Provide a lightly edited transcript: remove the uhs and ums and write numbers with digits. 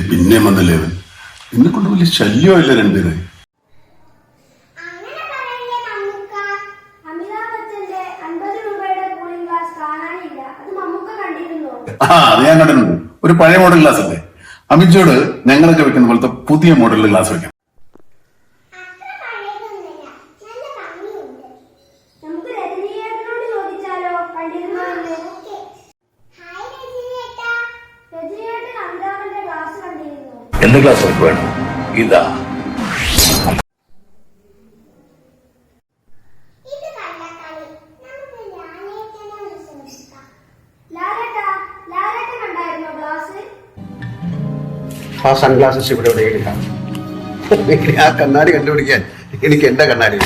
പിന്നെ വന്നല്ലേ അവൻ. എന്നെ കൊണ്ട് വലിയ ശല്യമില്ല രണ്ടുപേരെ. അത് ഞാൻ കണ്ടിട്ടുണ്ട്. ഒരു പഴയ മോഡൽ ഗ്ലാസ് അല്ലേ? അമിച്ചോട് ഞങ്ങളൊക്കെ വെക്കുന്ന പോലത്തെ പുതിയ മോഡലിൽ ഗ്ലാസ് വെക്കാം. എന്ത് ഗ്ലാസ് വേണം? ഇതാ. ആ സൺഗ്ലാസസ് ഇവിടെ എടുക്കാം. ആ കണ്ണാടി കണ്ടുപിടിക്കാൻ എനിക്ക് എന്റെ കണ്ണാടി